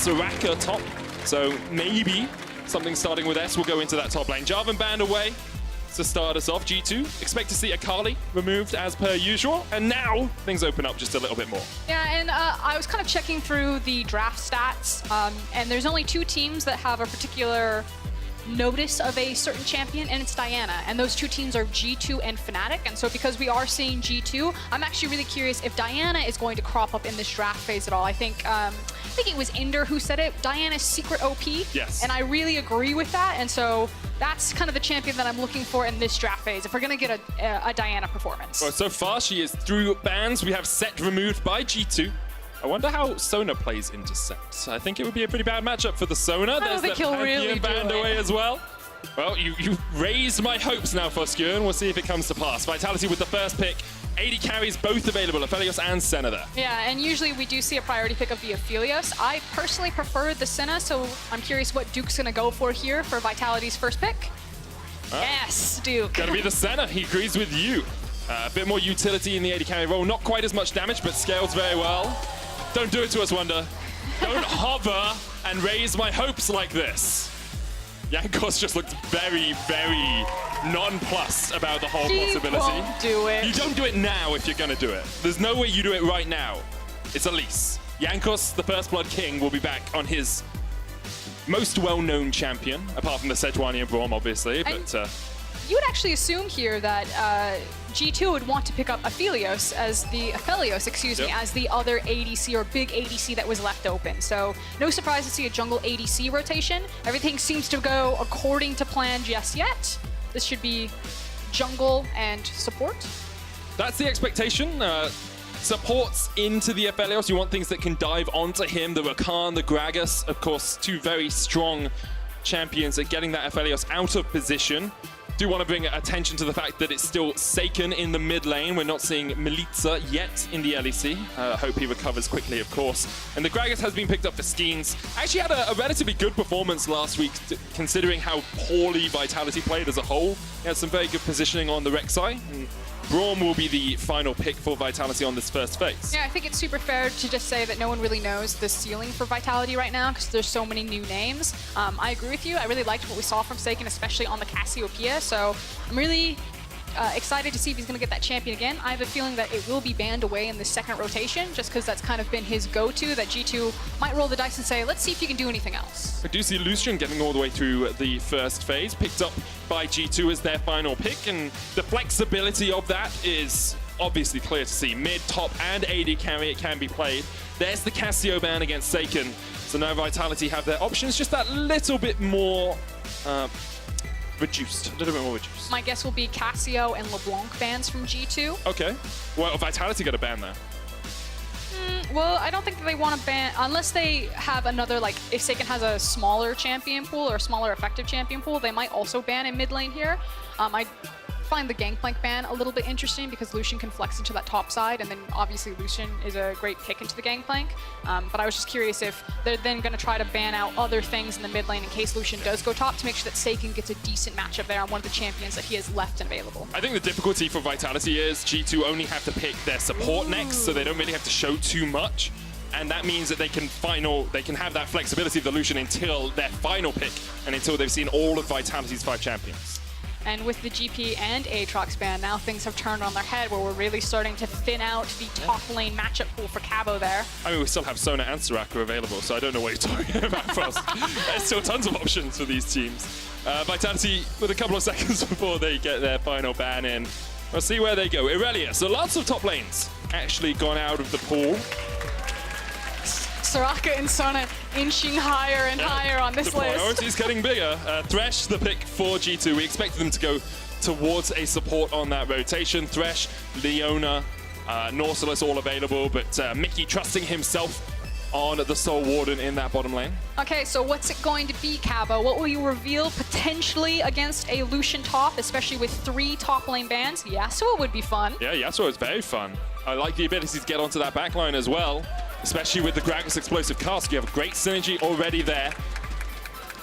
Soraka top. So maybe something starting with S will go into that top lane. Jarvan banned away to start us off. G2 expect to see Akali removed as per usual, and now things open up just a little bit more. Yeah, and I was kind of checking through the draft stats, and there's only 2 teams that have a particular notice of a certain champion, and it's Diana. And those 2 teams are G2 and Fnatic. And so because we are seeing G2, I'm actually really curious if Diana is going to crop up in this draft phase at all. I think it was Inder who said it, Diana's secret OP. Yes. And I really agree with that. And so that's kind of the champion that I'm looking for in this draft phase, if we're going to get a Diana performance. Well, so far she is through bans. We have Set removed by G2. I wonder how Sona plays into Set. I think it would be a pretty bad matchup for the Sona. I don't think he'll really banned away as well. Well, you raised my hopes now, Froskurinn. We'll see if it comes to pass. Vitality with the first pick. 80 carries both available, Aphelios and Senna there. Yeah, and usually we do see a priority pick of the Aphelios. I personally prefer the Senna, so I'm curious what Duke's going to go for here for Vitality's first pick. Yes, Duke. Gotta be the Senna. He agrees with you. A bit more utility in the 80 carry role. Not quite as much damage, but scales very well. Don't do it to us, Wunder. Don't hover and raise my hopes like this. Jankos just looked very, very nonplussed about the whole possibility. Won't do it. You don't do it now if you're going to do it. There's no way you do it right now. It's Elise. Jankos, the First Blood King, will be back on his most well-known champion, apart from the Sejuani and Braum, obviously. But you would actually assume here that G2 would want to pick up Aphelios as the other ADC or big ADC that was left open. So no surprise to see a jungle ADC rotation. Everything seems to go according to plan just yet. This should be jungle and support. That's the expectation. Supports into the Aphelios. You want things that can dive onto him. The Rakan, the Gragas, of course, 2 very strong champions at getting that Aphelios out of position. Do want to bring attention to the fact that it's still Saken in the mid lane. We're not seeing Milica yet in the LEC. Hope he recovers quickly, of course. And the Gragas has been picked up for Skeanz. Actually had a relatively good performance last week, considering how poorly Vitality played as a whole. He had some very good positioning on the Rek'Sai. Braum will be the final pick for Vitality on this first phase. Yeah, I think it's super fair to just say that no one really knows the ceiling for Vitality right now because there's so many new names. I agree with you. I really liked what we saw from Saken, especially on the Cassiopeia. So I'm really excited to see if he's going to get that champion again. I have a feeling that it will be banned away in the second rotation just because that's kind of been his go-to, that G2 might roll the dice and say, let's see if you can do anything else. I do see Lucian getting all the way through the first phase, picked up by G2 as their final pick, and the flexibility of that is obviously clear to see. Mid, top, and AD carry, it can be played. There's the Cassio ban against Saken, so now Vitality have their options just that little bit more reduced, a little bit more reduced. My guess will be Cassio and LeBlanc bans from G2. Okay. Well, Vitality got a ban there. Well, I don't think that they want to ban, unless they have another, like, if Saken has a smaller champion pool or a smaller effective champion pool, they might also ban in mid lane here. I find the Gangplank ban a little bit interesting because Lucian can flex into that top side, and then obviously Lucian is a great pick into the Gangplank. But I was just curious if they're then going to try to ban out other things in the mid lane in case Lucian does go top to make sure that Saken gets a decent matchup there on one of the champions that he has left and available. I think the difficulty for Vitality is G2 only have to pick their support next, so they don't really have to show too much. And that means that they can have that flexibility of the Lucian until their final pick and until they've seen all of Vitality's 5 champions. And with the GP and Aatrox ban, now things have turned on their head where we're really starting to thin out the top lane matchup pool for Cabo there. I mean, we still have Sona and Soraka available, so I don't know what you're talking about, Frost. There's still tons of options for these teams. Vitality with a couple of seconds before they get their final ban in. We'll see where they go. Irelia, so lots of top lanes actually gone out of the pool. Soraka and Sona inching higher and higher on this list. The priority's getting bigger. Thresh, the pick for G2. We expected them to go towards a support on that rotation. Thresh, Leona, Nautilus all available, but Mikyx trusting himself on the Soul Warden in that bottom lane. Okay, so what's it going to be, Cabo? What will you reveal potentially against a Lucian top, especially with 3 top lane bans? Yasuo would be fun. Yeah, Yasuo is very fun. I like the ability to get onto that backline as well, especially with the Gragas explosive cast. You have a great synergy already there.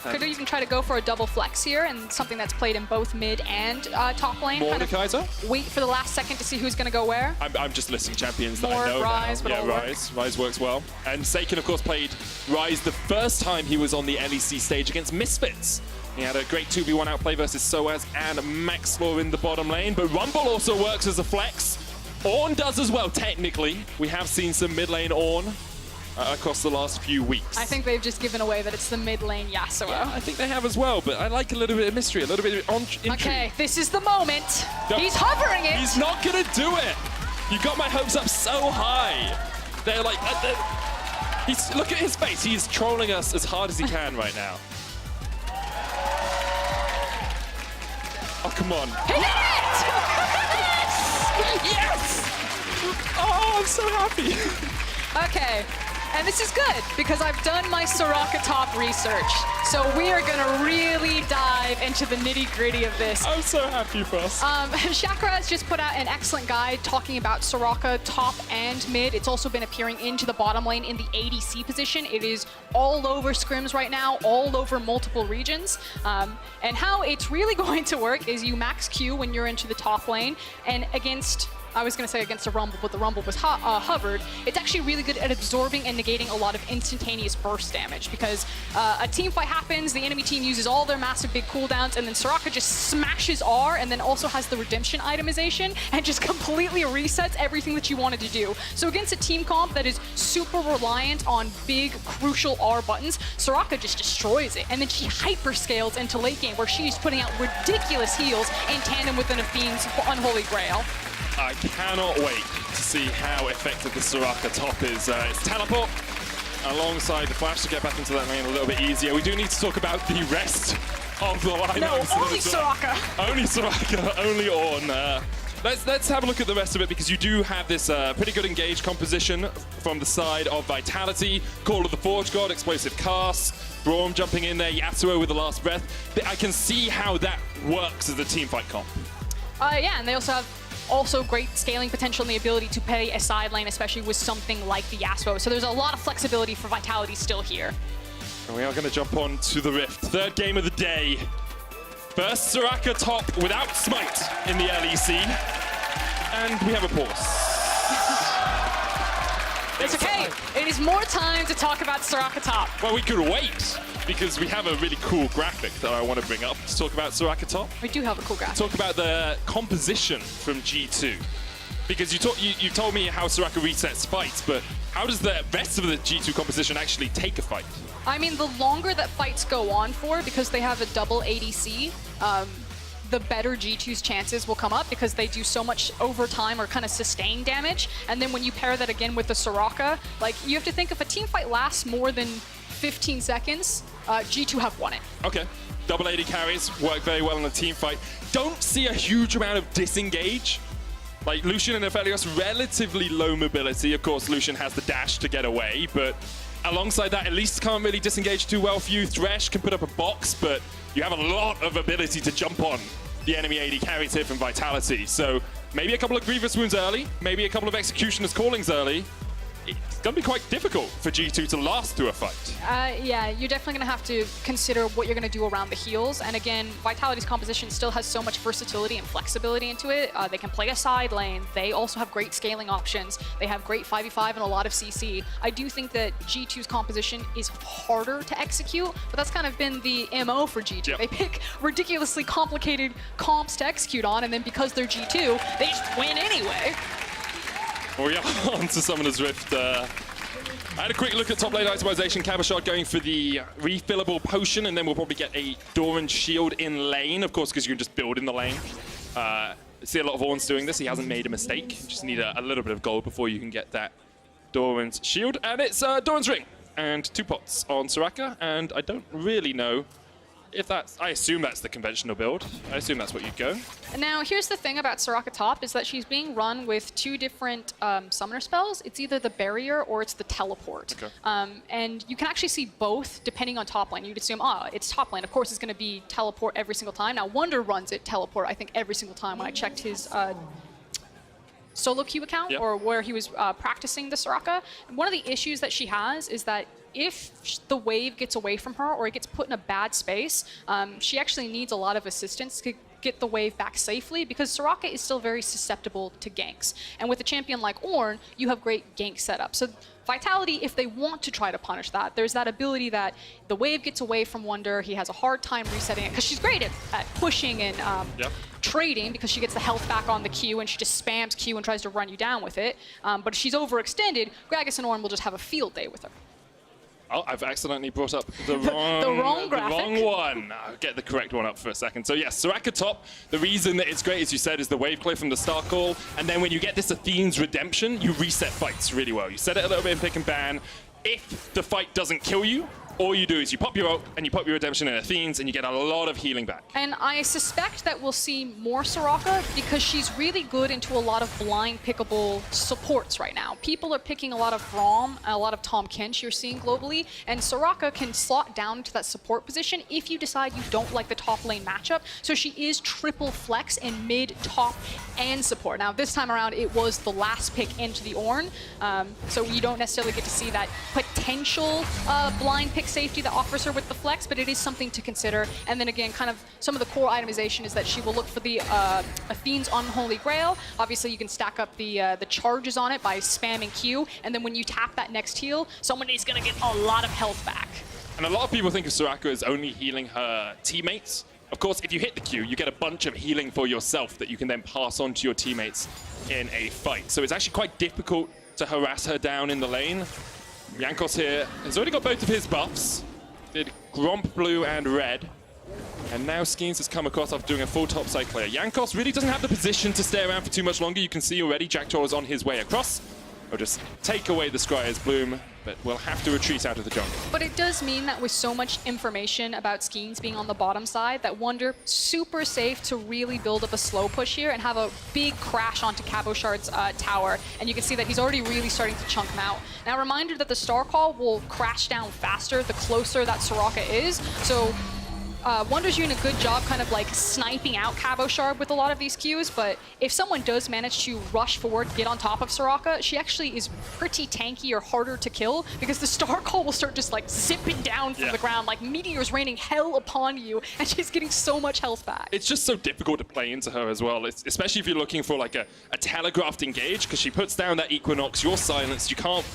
Could even try to go for a double flex here, and something that's played in both mid and top lane. Mordekaiser? Wait for the last second to see who's going to go where. I'm just listing champions that More I know Ryze, now. but Yeah, all Ryze works well. And Saken, of course, played Ryze the first time he was on the LEC stage against Misfits. He had a great 2v1 outplay versus Soaz and Maxlaw in the bottom lane, but Rumble also works as a flex. Ornn does as well, technically. We have seen some mid lane Ornn across the last few weeks. I think they've just given away that it's the mid lane Yasuo. Yeah, I think they have as well, but I like a little bit of mystery, a little bit of intrigue. Okay, this is the moment. No, He's hovering it. He's not gonna do it. You got my hopes up so high. They're like, look at his face. He's trolling us as hard as he can right now. Oh, come on. He did it! Yes! Oh, I'm so happy. Okay, and this is good because I've done my Soraka top research. So we are gonna really dive into the nitty gritty of this. I'm so happy, boss. Chakra has just put out an excellent guide talking about Soraka top and mid. It's also been appearing into the bottom lane in the ADC position. It is all over scrims right now, all over multiple regions. And how it's really going to work is you max Q when you're into the top lane, and against, I was going to say against a Rumble, but the Rumble was hovered. It's actually really good at absorbing and negating a lot of instantaneous burst damage because a team fight happens, the enemy team uses all their massive big cooldowns, and then Soraka just smashes R and then also has the redemption itemization and just completely resets everything that you wanted to do. So against a team comp that is super reliant on big, crucial R buttons, Soraka just destroys it. And then she hyperscales into late game where she's putting out ridiculous heals in tandem with an Fiend's Unholy Grail. I cannot wait to see how effective the Soraka top is. It's teleport alongside the flash to get back into that lane a little bit easier. We do need to talk about the rest of the lineup. No, only Soraka. Only Soraka, only Ornn. Let's have a look at the rest of it because you do have this pretty good engaged composition from the side of Vitality, Call of the Forge God, Explosive Cast, Braum jumping in there, Yasuo with the last breath. I can see how that works as a teamfight comp. Yeah, and they also have great scaling potential and the ability to play a side lane, especially with something like the Yasuo. So there's a lot of flexibility for Vitality still here. And we are going to jump on to the Rift. Third game of the day. First Soraka top without Smite in the LEC. And we have a pause. It's okay. It is more time to talk about Soraka top. Well, we could wait because we have a really cool graphic that I want to bring up to talk about Soraka top. We do have a cool graphic. Talk about the composition from G2. Because you told me how Soraka resets fights, but how does the rest of the G2 composition actually take a fight? I mean, the longer that fights go on for, because they have a double ADC, the better G2's chances will come up because they do so much overtime or kind of sustained damage. And then when you pair that again with the Soraka, like, you have to think if a team fight lasts more than 15 seconds, G2 have won it. Okay. Double AD carries work very well in a team fight. Don't see a huge amount of disengage. Like, Lucian and Aphelios, relatively low mobility. Of course, Lucian has the dash to get away, but alongside that, Elise can't really disengage too well for you. Thresh can put up a box, but you have a lot of ability to jump on the enemy AD carries here from Vitality. So maybe a couple of Grievous Wounds early, maybe a couple of Executioner's Callings early. It's going to be quite difficult for G2 to last through a fight. Yeah, you're definitely going to have to consider what you're going to do around the heals. And again, Vitality's composition still has so much versatility and flexibility into it. They can play a side lane. They also have great scaling options. They have great 5v5 and a lot of CC. I do think that G2's composition is harder to execute, but that's kind of been the MO for G2. Yep. They pick ridiculously complicated comps to execute on, and then because they're G2, they just win anyway. We are on to Summoner's Rift. I had a quick look at top lane itemization. Cabochard going for the refillable potion, and then we'll probably get a Doran's shield in lane, of course, because you can just build in the lane. See a lot of Ornn's doing this. He hasn't made a mistake. You just need a little bit of gold before you can get that Doran's shield. And it's Doran's ring and 2 pots on Soraka, and I don't really know if that's, I assume that's the conventional build. I assume that's what you'd go. Now, here's the thing about Soraka top is that she's being run with 2 different summoner spells. It's either the barrier or it's the teleport. Okay. And you can actually see both depending on top lane. You'd assume, it's top lane. Of course, it's going to be teleport every single time. Now, Wunder runs it teleport, I think, every single time when I checked his solo queue account, yep, or where he was practicing the Soraka. And one of the issues that she has is that if the wave gets away from her or it gets put in a bad space, she actually needs a lot of assistance to get the wave back safely, because Soraka is still very susceptible to ganks. And with a champion like Ornn, you have great gank setup. So Vitality, if they want to try to punish that, there's that ability that the wave gets away from Wunder, he has a hard time resetting it, because she's great at pushing and trading, because she gets the health back on the Q and she just spams Q and tries to run you down with it. But if she's overextended, Gragas and Ornn will just have a field day with her. Oh, I've accidentally brought up the wrong graphic. The wrong one. I'll get the correct one up for a second. So yes, Soraka top. The reason that it's great, as you said, is the wave clear from the start call. And then when you get this Athene's redemption, you reset fights really well. You set it a little bit in pick and ban. If the fight doesn't kill you, all you do is you pop your ult and you pop your redemption in Athene's and you get a lot of healing back. And I suspect that we'll see more Soraka because she's really good into a lot of blind pickable supports right now. People are picking a lot of Braum, a lot of Tahm Kench you're seeing globally, and Soraka can slot down to that support position if you decide you don't like the top lane matchup. So she is triple flex in mid, top, and support. Now this time around it was the last pick into the Ornn, so you don't necessarily get to see that potential blind pick safety that offers her with the flex, but it is something to consider. And then again, kind of some of the core itemization is that she will look for the Athene's Unholy Grail. Obviously, you can stack up the charges on it by spamming Q, and then when you tap that next heal, someone is going to get a lot of health back. And a lot of people think of Soraka as only healing her teammates. Of course, if you hit the Q, you get a bunch of healing for yourself that you can then pass on to your teammates in a fight. So it's actually quite difficult to harass her down in the lane. Jankos here has already got both of his buffs. Did Gromp blue and red. And now Skeanz has come across after doing a full topside clear. Jankos really doesn't have the position to stay around for too much longer. You can see already Jactroll is on his way across. He'll just take away the Scryer's bloom, but we'll have to retreat out of the jungle. But it does mean that with so much information about Skeanz being on the bottom side, that Wunder super safe to really build up a slow push here and have a big crash onto Cabochard's tower. And you can see that he's already really starting to chunk him out. Now, reminder that the Star Call will crash down faster the closer that Soraka is. So Wunder's doing a good job kind of like sniping out Cabochard with a lot of these Qs, but if someone does manage to rush forward, get on top of Soraka, she actually is pretty tanky or harder to kill because the Star Call will start just like zipping down from the ground, like meteors raining hell upon you, and she's getting so much health back. It's just so difficult to play into her as well, especially if you're looking for like a telegraphed engage, because she puts down that Equinox, you're silenced, you can't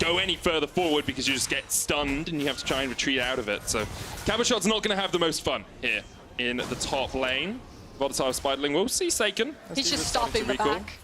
go any further forward because you just get stunned and you have to try and retreat out of it. So Cabochard's not going to have the most fun here in the top lane. Volatile Spiderling, we'll see Saken. He's just stopping the back.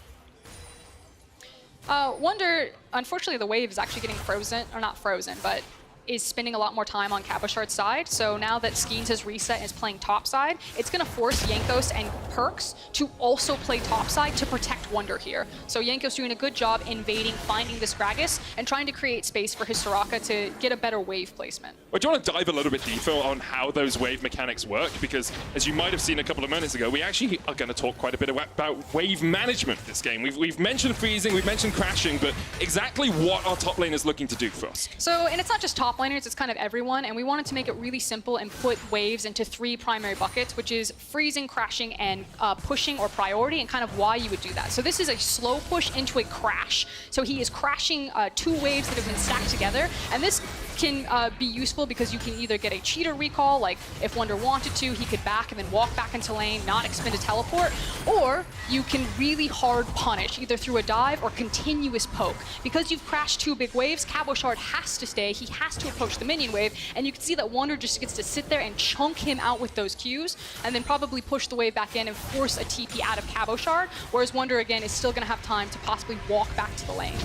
Wunder, unfortunately the wave is actually getting frozen, or not frozen, but is spending a lot more time on Cabochard's side. So now that Skeanz has reset and is playing top side, it's going to force Jankos and Perkz to also play top side to protect Wunder here. So Jankos doing a good job invading, finding this Gragas, and trying to create space for his Soraka to get a better wave placement. Well, do you want to dive a little bit deeper on how those wave mechanics work? Because as you might have seen a couple of minutes ago, we actually are going to talk quite a bit about wave management this game. We've mentioned freezing, we've mentioned crashing, but exactly what our top lane is looking to do for us. So, and it's not just top laners, it's kind of everyone, and we wanted to make it really simple and put waves into 3 primary buckets, which is freezing, crashing, and pushing or priority, and kind of why you would do that. So this is a slow push into a crash. So he is crashing 2 waves that have been stacked together, and this can be useful because you can either get a cheater recall, like if Wunder wanted to, he could back and then walk back into lane, not expend a teleport, or you can really hard punish, either through a dive or continuous poke. Because you've crashed 2 big waves, Cabochard has to stay, he has to approach the minion wave, and you can see that Wunder just gets to sit there and chunk him out with those Qs, and then probably push the wave back in and force a TP out of Cabochard, whereas Wunder, again, is still going to have time to possibly walk back to the lane.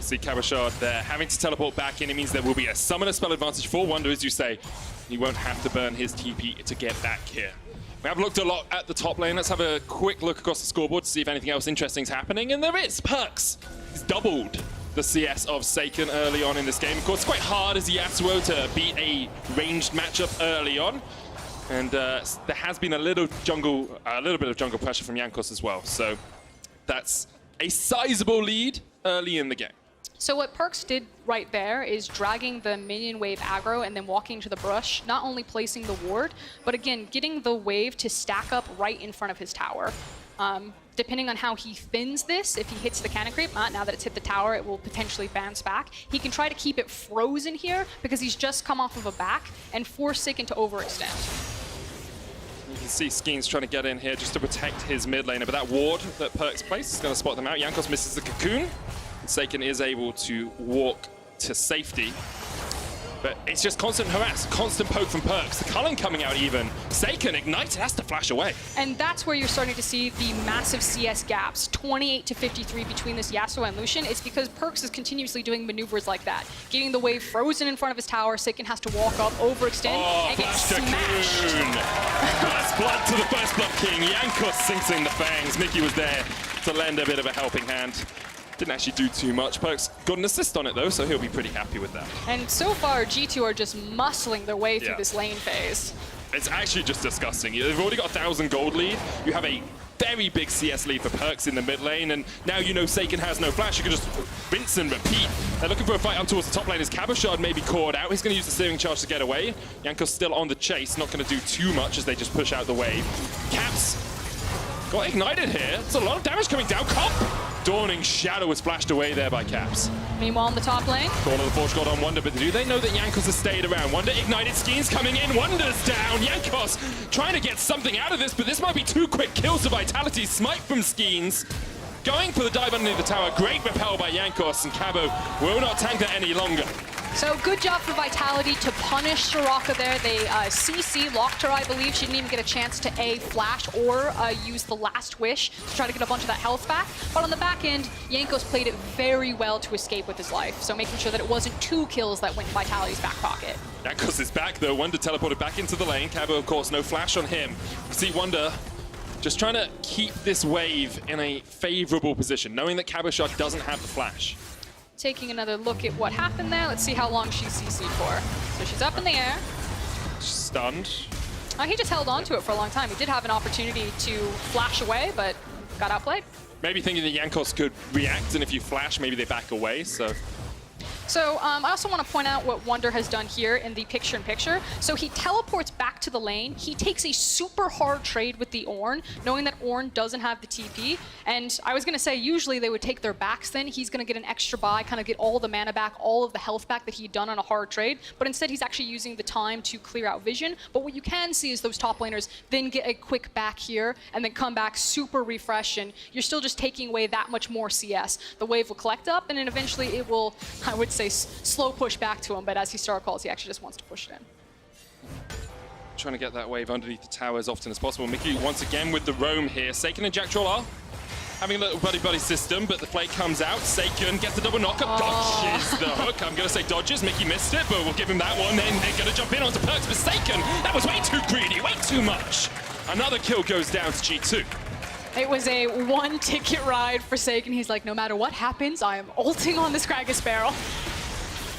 See Cabochard there having to teleport back in. It means there will be a summoner spell advantage for Wunder, as you say. He won't have to burn his TP to get back here. We have looked a lot at the top lane. Let's have a quick look across the scoreboard to see if anything else interesting is happening. And there is Perkz. He's doubled the CS of Saken early on in this game. Of course, it's quite hard as Yasuo to beat a ranged matchup early on. And there has been a little bit of jungle pressure from Jankos as well. So that's a sizable lead early in the game. So what Perkz did right there is dragging the minion wave aggro and then walking to the brush, not only placing the ward, but again, getting the wave to stack up right in front of his tower. Depending on how he thins this, if he hits the cannon creep, now that it's hit the tower, it will potentially bounce back. He can try to keep it frozen here because he's just come off of a back and force Saken to overextend. You can see Skeanz trying to get in here just to protect his mid laner, but that ward that Perkz placed is going to spot them out. Jankos misses the cocoon, and Saken is able to walk to safety. But it's just constant harass, constant poke from Perkz. The culling coming out even. Saken ignited, has to flash away. And that's where you're starting to see the massive CS gaps, 28 to 53 between this Yasuo and Lucian. It's because Perkz is continuously doing maneuvers like that. Getting the wave frozen in front of his tower, Saken has to walk up, overextend, and get smashed. First blood to the first blood king. Jankos sinks in the fangs. Mikyx was there to lend a bit of a helping hand. Didn't actually do too much. Perkz got an assist on it though, so he'll be pretty happy with that. And so far, G2 are just muscling their way through this lane phase. It's actually just disgusting. They've already got a 1,000 gold lead. You have a very big CS lead for Perkz in the mid lane, and now you know Saken has no flash. You can just rinse and repeat. They're looking for a fight up towards the top lane as Cabochard may be caught out. He's going to use the steering charge to get away. Jankos still on the chase, not going to do too much as they just push out the wave. Caps got ignited here. It's a lot of damage coming down. Cop! Dawning Shadow was flashed away there by Caps. Meanwhile, in the top lane, Corner of the Forge God on Wunder, but do they know that Jankos has stayed around? Wunder ignited, Skeanz coming in, Wunder's down. Jankos trying to get something out of this, but this might be 2 quick kills to Vitality. Smite from Skeanz. Going for the dive underneath the tower. Great repel by Jankos, and Cabo will not tank that any longer. So good job for Vitality to punish Soraka there. They CC locked her, I believe. She didn't even get a chance to A, flash or use the last wish to try to get a bunch of that health back. But on the back end, Jankos played it very well to escape with his life. So making sure that it wasn't 2 kills that went in Vitality's back pocket. Jankos is back though. Wunder teleported back into the lane. Cabo, of course, no flash on him. You see Wunder just trying to keep this wave in a favorable position, knowing that Cabochard doesn't have the flash. Taking another look at what happened there. Let's see how long she's CC'd for. So she's up in the air. Stunned. He just held on to it for a long time. He did have an opportunity to flash away, but got outplayed. Maybe thinking that Jankos could react, and if you flash, maybe they back away, so... So I also want to point out what Wunder has done here in the picture-in-picture. So he teleports back to the lane. He takes a super hard trade with the Ornn, knowing that Ornn doesn't have the TP. And I was going to say, usually they would take their backs then. He's going to get an extra buy, kind of get all the mana back, all of the health back that he'd done on a hard trade. But instead, he's actually using the time to clear out vision. But what you can see is those top laners then get a quick back here and then come back super refreshed. And you're still just taking away that much more CS. The wave will collect up, and then eventually it will, I would say, slow push back to him, but as he star calls, he actually just wants to push it in. Trying to get that wave underneath the tower as often as possible. Mikyx once again with the roam here. Saken and Jactroll are having a little buddy-buddy system, but the play comes out. Saken gets the double knockup, dodges the hook. I'm going to say dodges. Mikyx missed it, but we'll give him that one. Then they're going to jump in onto Perkz, but Saken, that was way too greedy, way too much. Another kill goes down to G2. It was a one-ticket ride for Saken. He's like, no matter what happens, I am ulting on this Gragas barrel.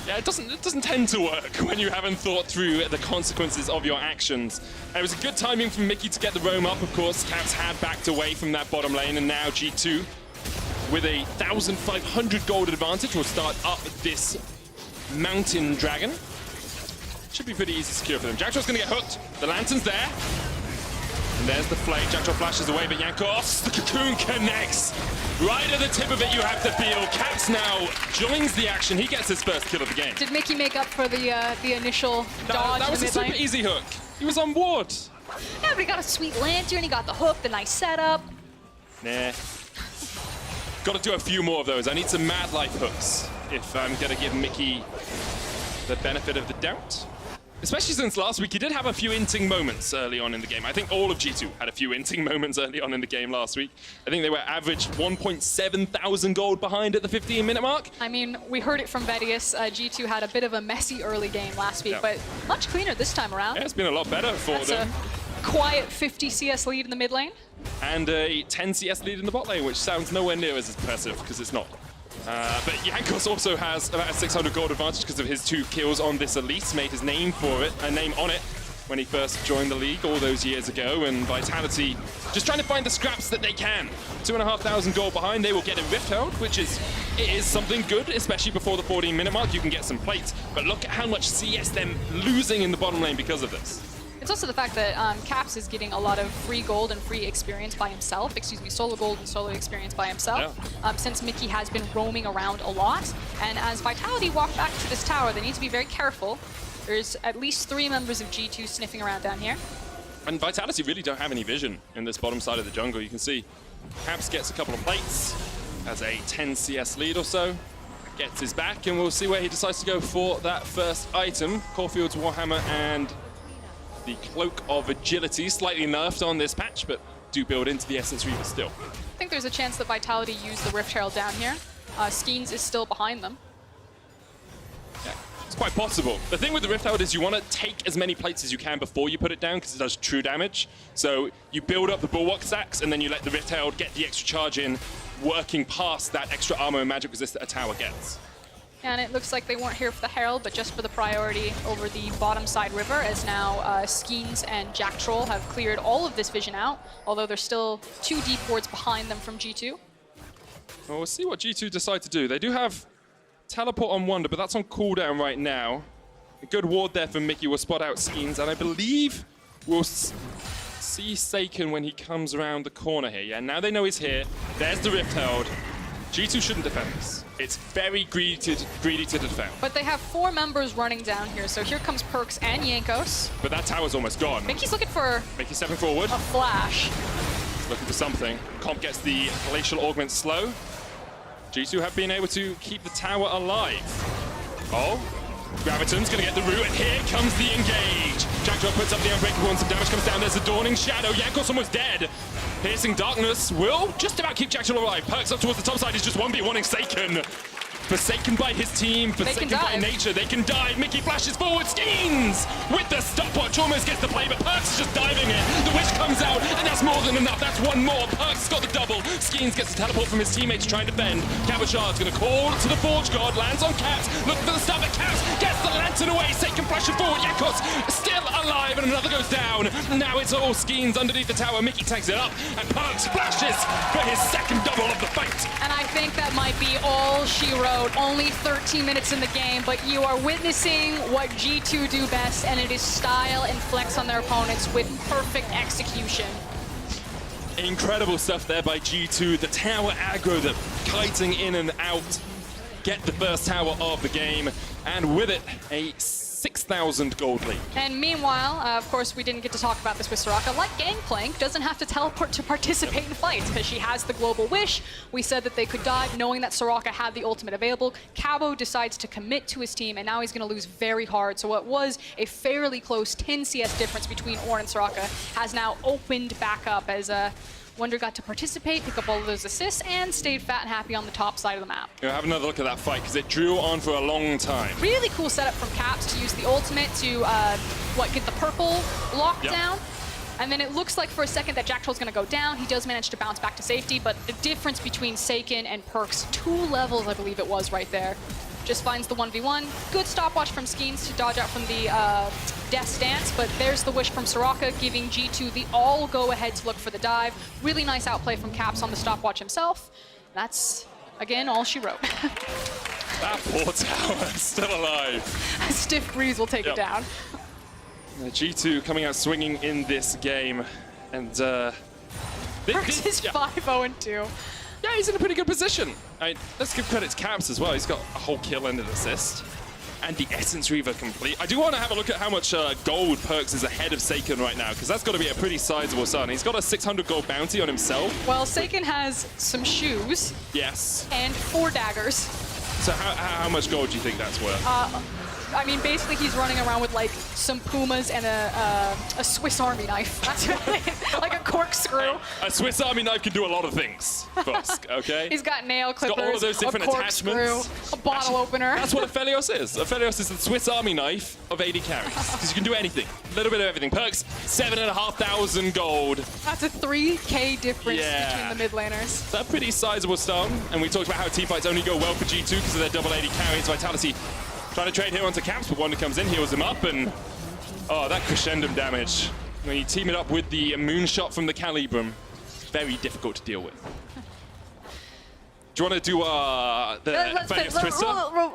Yeah, it doesn't tend to work when you haven't thought through the consequences of your actions. And it was a good timing from Mikyx to get the roam up, of course. Caps had backed away from that bottom lane, and now G2, with a 1,500 gold advantage, will start up this Mountain Dragon. Should be pretty easy to secure for them. Jactroll's going to get hooked. The lantern's there. And there's the flame. Jactroll flashes away, but Jankos, the cocoon connects. Right at the tip of it, you have to feel. Caps now joins the action. He gets his first kill of the game. Did Mikyx make up for the initial dodge? That was a super easy hook. He was on ward. Yeah, but he got a sweet lantern. He got the hook, the nice setup. Nah. Got to do a few more of those. I need some mad life hooks if I'm going to give Mikyx the benefit of the doubt. Especially since last week, he did have a few inting moments early on in the game. I think all of G2 had a few inting moments early on in the game last week. I think they were average 1.7 thousand gold behind at the 15-minute mark. I mean, we heard it from Vedius. G2 had a bit of a messy early game last week, but much cleaner this time around. Yeah, it's been a lot better for them. A quiet 50 CS lead in the mid lane. And a 10 CS lead in the bot lane, which sounds nowhere near as impressive, because it's not. But Jankos also has about a 600 gold advantage because of his 2 kills on this Elise, made his name for it, a name on it, when he first joined the league all those years ago. And Vitality just trying to find the scraps that they can. 2,500 gold behind, they will get a Rift held, which is something good, especially before the 14-minute mark. You can get some plates, but look at how much CS they're losing in the bottom lane because of this. It's also the fact that Caps is getting a lot of free gold and free experience by himself. Excuse me, solo gold and solo experience by himself. Yeah. Since Mikyx has been roaming around a lot. And as Vitality walk back to this tower, they need to be very careful. There's at least 3 members of G2 sniffing around down here. And Vitality really don't have any vision in this bottom side of the jungle. You can see Caps gets a couple of plates, has a 10 CS lead or so, gets his back, and we'll see where he decides to go for that first item. Caulfield's Warhammer and the Cloak of Agility, slightly nerfed on this patch, but do build into the Essence Reaver still. I think there's a chance that Vitality use the Rift Herald down here. Skeanz is still behind them. Yeah, it's quite possible. The thing with the Rift Herald is you want to take as many plates as you can before you put it down, because it does true damage. So you build up the Bulwark stacks, and then you let the Rift Herald get the extra charge in, working past that extra armor and magic resist that a tower gets. And it looks like they weren't here for the Herald, but just for the priority over the bottom side river, as now Skeanz and Jactroll have cleared all of this vision out, although there's still 2 deep wards behind them from G2. Well, we'll see what G2 decide to do. They do have teleport on Wunder, but that's on cooldown right now. A good ward there for Mikyx will spot out Skeanz, and I believe we'll see Saken when he comes around the corner here. Yeah, now they know he's here. There's the Rift Herald. G2 shouldn't defend this. It's very greedy to defend. But they have 4 members running down here, so here comes Perkz and Jankos. But that tower's almost gone. Mikyx's looking for... Mikyx stepping forward. A flash. He's looking for something. Comp gets the Glacial Augment slow. G2 have been able to keep the tower alive. Oh, Graviton's gonna get the root, and here comes the engage. Jactroll puts up the Unbreakable, and some damage comes down. There's a Dawning Shadow. Jankos almost dead. Piercing Darkness will just about keep Jactroll alive. Perkz up towards the top side. He's just 1v1ing Saken. Forsaken by his team, forsaken by nature. They can dive. Mikyx flashes forward. Skeanz with the stopwatch almost gets the play, but Perkz is just diving it. The wish comes out, and that's more than enough. That's one more. Perkz has got the double. Skeanz gets the teleport from his teammates trying to defend. Cabochard's going to call to the Forge God. Lands on Caps. Looking for the stop, but Caps gets the lantern away. Saken flashing forward. Jankos still alive, and another goes down. Now it's all Skeanz underneath the tower. Mikyx takes it up, and Perkz flashes for his second double of the fight. And I think that might be all she wrote. Only 13 minutes in the game, but you are witnessing what G2 do best, and it is style and flex on their opponents with perfect execution. Incredible stuff there by G2. The tower aggro, the kiting in and out, get the first tower of the game, and with it, a 6,000 gold lead. And meanwhile, of course, we didn't get to talk about this with Soraka. Like Gangplank, doesn't have to teleport to participate in fights because she has the Global Wish. We said that they could dive knowing that Soraka had the ultimate available. Cabo decides to commit to his team, and now he's going to lose very hard. So what was a fairly close 10 CS difference between Ornn and Soraka has now opened back up as Wunder got to participate, pick up all of those assists, and stayed fat and happy on the top side of the map. Have another look at that fight, because it drew on for a long time. Really cool setup from Caps to use the ultimate to, get the purple locked down. And then it looks like for a second that Jactroll's going to go down. He does manage to bounce back to safety, but the difference between Saken and Perkz, 2 levels, I believe it was right there. Just finds the 1v1. Good stopwatch from Skeanz to dodge out from the Death Stance, but there's the wish from Soraka, giving G2 the all go-ahead to look for the dive. Really nice outplay from Caps on the stopwatch himself. That's, again, all she wrote. That poor tower is still alive. A stiff breeze will take it down. G2 coming out swinging in this game, and Perkz is 5-0-2. Yeah, he's in a pretty good position. Let's give credit to Caps as well. He's got a whole kill and an assist. And the Essence Reaver complete. I do want to have a look at how much gold Perkz is ahead of Saken right now, because that's got to be a pretty sizable sum. He's got a 600 gold bounty on himself. Well, Saken has some shoes. Yes. And 4 daggers. So how much gold do you think that's worth? I mean, basically, he's running around with, like, some Pumas and a Swiss Army knife. That's really, like a corkscrew. A Swiss Army knife can do a lot of things, Frosk, okay? He's got nail clippers, got all of those different attachments. A bottle opener. That's what Aphelios is. Aphelios is the Swiss Army knife of AD carries, because you can do anything. A little bit of everything. Perkz, 7,500 gold. That's a 3K difference between the mid laners. That's a pretty sizable sum, and we talked about how teamfights only go well for G2 because of their double AD carries. Vitality trying to trade here onto Caps, but Wunder comes in, heals him up, and that crescendum damage. When you team it up with the moonshot from the Calibrum, very difficult to deal with. Do you want to do the Aphelios Twister?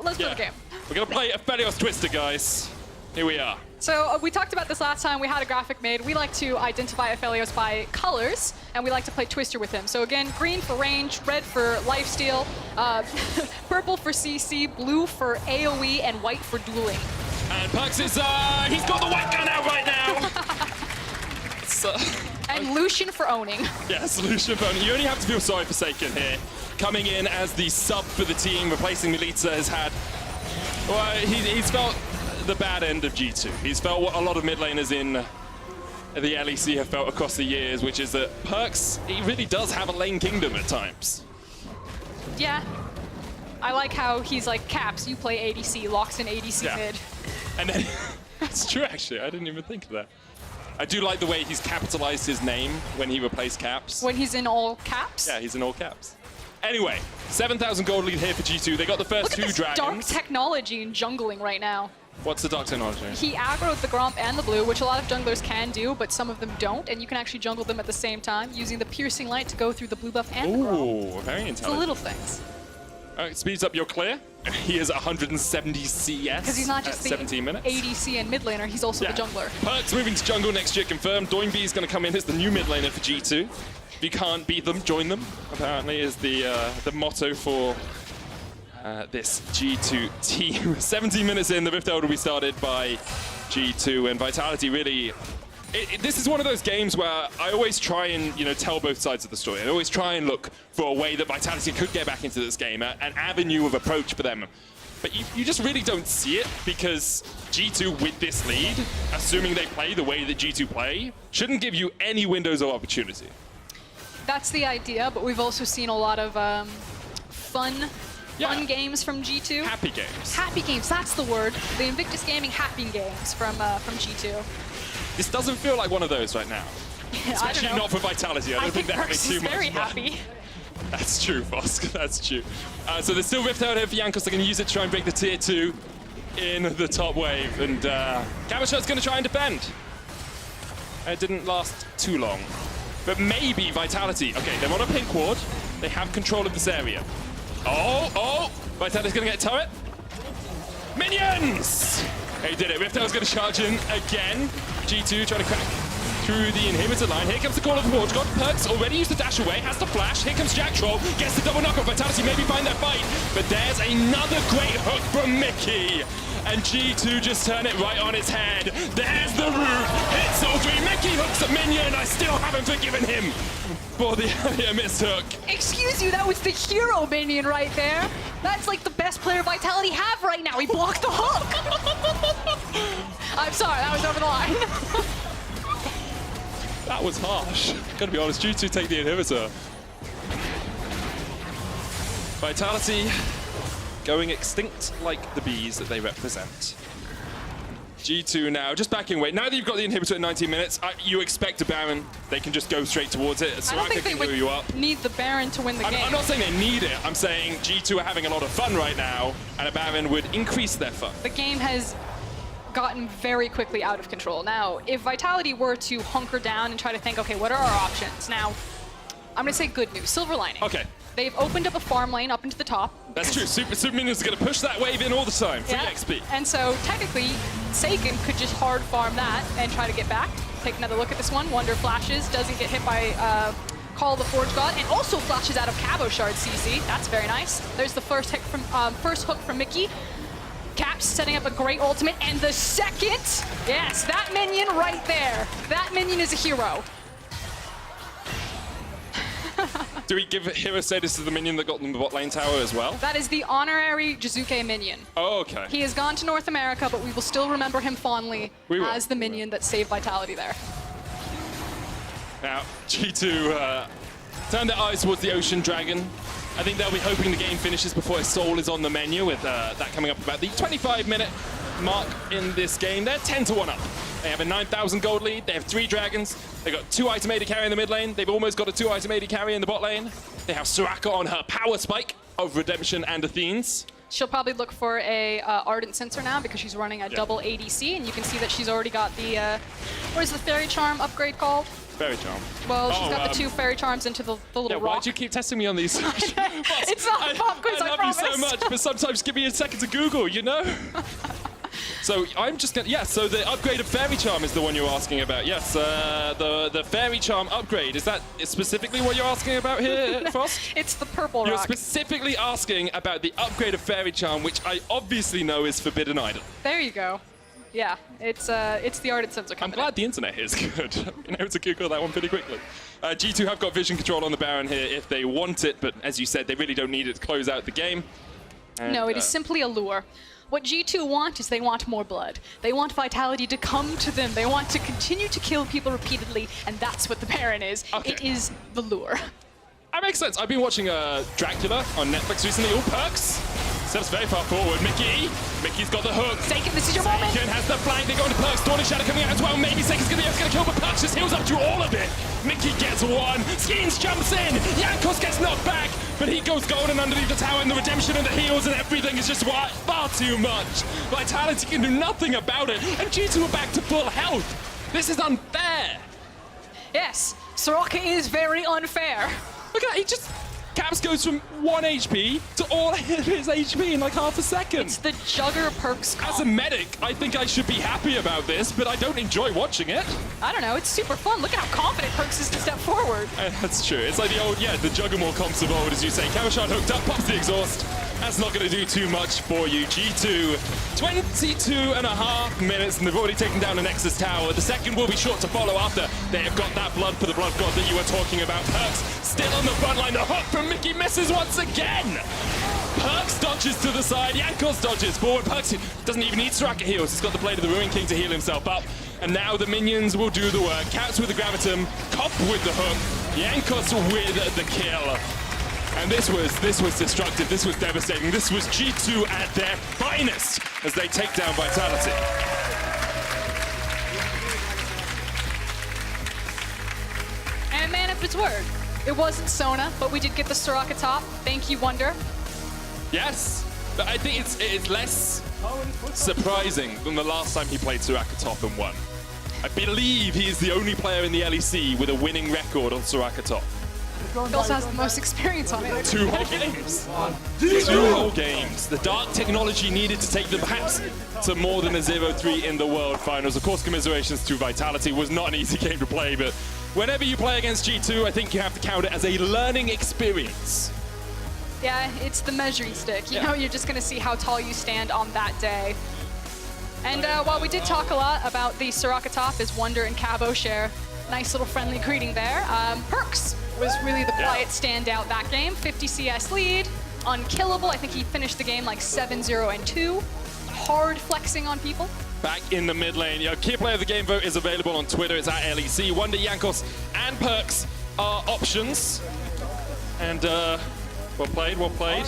Let's play the game. We're going to play Aphelios Twister, guys. Here we are. So we talked about this last time. We had a graphic made. We like to identify Aphelios by colors, and we like to play Twister with him. So again, green for range, red for lifesteal, purple for CC, blue for AoE, and white for dueling. And Perkz is, he's got the white gun out right now. And Lucian for owning. Yes, Lucian for owning. You only have to feel sorry for Saken here. Coming in as the sub for the team, replacing Mikyx has had, well, he's felt the bad end of G2. He's felt what a lot of mid laners in the LEC have felt across the years, which is that Perkz, he really does have a lane kingdom at times. Yeah. I like how he's like, Caps, you play ADC, locks in ADC mid. And then, that's true actually, I didn't even think of that. I do like the way he's capitalized his name when he replaced Caps. When he's in all caps? Yeah, he's in all caps. Anyway, 7,000 gold lead here for G2. They got the first two dragons. Dark technology in jungling right now. What's the dark technology? He aggroed the Gromp and the blue, which a lot of junglers can do, but some of them don't, and you can actually jungle them at the same time using the piercing light to go through the blue buff and the Gromp. Ooh, very intelligent. It's the little things. All right, speeds up your clear. He is 170 CS because he's not just the 17 minutes. ADC and mid laner, he's also the jungler. Perkz moving to jungle next year, confirmed. Doinby is going to come in as the new mid laner for G2. If you can't beat them, join them, apparently, is the motto for this G2 team. 17 minutes in, the Rift Herald will be started by G2, and Vitality really... this is one of those games where I always try and, you know, tell both sides of the story. I always try and look for a way that Vitality could get back into this game, an avenue of approach for them. But you just really don't see it, because G2 with this lead, assuming they play the way that G2 play, shouldn't give you any windows of opportunity. That's the idea, but we've also seen a lot of fun games from G2. Happy games. Happy games, that's the word. The Invictus Gaming happy games from G2. This doesn't feel like one of those right now. Yeah, especially not for Vitality. I don't think they're having too much very fun. happy. That's true, Fosk. That's true. So there's still Rift out here for Jankos. They're going to use it to try and break the tier 2 in the top wave. And Cabochard's going to try and defend. It didn't last too long. But maybe Vitality. Okay, they're on a pink ward. They have control of this area. Oh! Vitality's going to get a turret. Minions! He did it. Rift Herald's going to charge in again. G2 trying to crack through the inhibitor line. Here comes the call of the Watch God. Perkz already used to dash away, has to flash. Here comes Jactroll, gets the double knockoff. Vitality maybe find that fight, but there's another great hook from Mikyx. And G2 just turn it right on its head. There's the root, hits all three. Mikyx hooks a minion. I still haven't forgiven him for the earlier missed hook. Excuse you, that was the hero minion right there. That's like the best player Vitality have right now. He blocked the hook. I'm sorry, that was over the line. That was harsh. Gotta be honest, G2 take the inhibitor. Vitality going extinct like the bees that they represent. G2 now, just backing away. Now that you've got the inhibitor at 19 minutes, you expect a Baron. They can just go straight towards it. I don't think they would need the Baron to win the game. I'm not saying they need it. I'm saying G2 are having a lot of fun right now, and a Baron would increase their fun. The game has gotten very quickly out of control. Now, if Vitality were to hunker down and try to think, okay, what are our options? Now, I'm going to say good news, silver lining. Okay. They've opened up a farm lane up into the top. That's true. Super Minions are going to push that wave in all the time. Free XP. And so, technically, Saken could just hard farm that and try to get back. Take another look at this one. Wunder flashes, doesn't get hit by Call of the Forge God, and also flashes out of Cabochard CC. That's very nice. There's the first hook from Mikyx. Caps setting up a great ultimate, and the second, yes, that minion right there. That minion is a hero. Do we give hero status to the minion that got them the bot lane tower as well? That is the honorary Jizuke minion. Oh, okay. He has gone to North America, but we will still remember him fondly as the minion that saved Vitality there. Now, G2 turned their eyes towards the Ocean Dragon. I think they'll be hoping the game finishes before his soul is on the menu, with that coming up about the 25-minute mark in this game. They're 10-1 up. They have a 9,000 gold lead. They have 3 dragons. They've got 2 item AD carry in the mid lane. They've almost got a 2 item AD carry in the bot lane. They have Soraka on her power spike of Redemption and Athenes. She'll probably look for a Ardent Sensor now because she's running a double ADC, and you can see that she's already got the, what is the Fairy Charm upgrade called? Fairy Charm. Well, she's got the 2 Fairy Charms into the little rock. Why do you keep testing me on these? It's not a pop quiz, I promise. love you so much, but sometimes give me a second to Google, you know? So I'm just gonna, yeah, so the upgrade of Fairy Charm is the one you're asking about. Yes, the Fairy Charm upgrade, is that specifically what you're asking about here, Frost? It's the purple You're rock. specifically asking about the upgrade of Fairy Charm, which I obviously know is Forbidden Idol. There you go. Yeah, it's the Ardent Sensor I'm coming glad the internet is good. I've been able to Google that one pretty quickly. G2 have got vision control on the Baron here if they want it, but as you said, they really don't need it to close out the game. And, no, it is simply a lure. What G2 want is they want more blood. They want Vitality to come to them. They want to continue to kill people repeatedly, and that's what the Baron is. Okay. It is the lure. That makes sense. I've been watching Dracula on Netflix recently. Oh, Perkz steps very far forward. Miky's got the hook. Saken, this is your moment. Saken has the flank. They go into Perkz. Dawn and Shadow coming out as well. Maybe Saken's going to be able to kill, but Perkz just heals up through all of it. Mikyx gets one. Skeanz jumps in. Jankos gets knocked back, but he goes golden underneath the tower, and the redemption and the heals and everything is just far too much. Vitality can do nothing about it, and G2 are back to full health. This is unfair. Yes, Soraka is very unfair. Look at that, Caps goes from 1 HP to all his HP in like half a second. It's the Jugger Perkz comp. As a medic, I think I should be happy about this, but I don't enjoy watching it. I don't know, it's super fun. Look at how confident Perkz is to step forward. That's true. It's like the old, the Juggermore comps of old, as you say. Cabochard hooked up, pops the exhaust. That's not going to do too much for you. G2, 22.5 minutes, and they've already taken down the Nexus Tower. The second will be short to follow after they have got that blood for the blood god that you were talking about. Perkz still on the front line. The hook from Mikyx misses once again. Perkz dodges to the side. Jankos dodges forward. Perkz doesn't even need Soraka heals. He's got the Blade of the Ruin King to heal himself up. And now the minions will do the work. Caps with the Gravitum, Cop with the hook, Jankos with the kill. And this was destructive, this was devastating. This was G2 at their finest as they take down Vitality. And man, if it's word, it wasn't Sona, but we did get the Soraka top. Thank you, Wunder. Yes, but I think it's less surprising than the last time he played Soraka top and won. I believe he is the only player in the LEC with a winning record on Soraka top. He also has the most experience on it. 2 whole games. 2 whole games. The dark technology needed to take them perhaps to more than a 0-3 in the World Finals. Of course, commiserations to Vitality. Was not an easy game to play, but whenever you play against G2, I think you have to count it as a learning experience. Yeah, it's the measuring stick. You know, you're just going to see how tall you stand on that day. And while we did talk a lot about the Soraka top as Wunder and Cabochard, nice little friendly greeting there. Perkz was really the quiet standout that game. 50 CS lead, unkillable. I think he finished the game like 7-0-2. Hard flexing on people. Back in the mid lane. Your key player of the game vote is available on Twitter. It's at LEC. Wunder, Jankos, and Perkz are options. And well played, well played.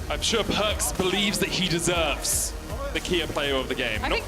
I'm sure Perkz believes that he deserves the key player of the game. I think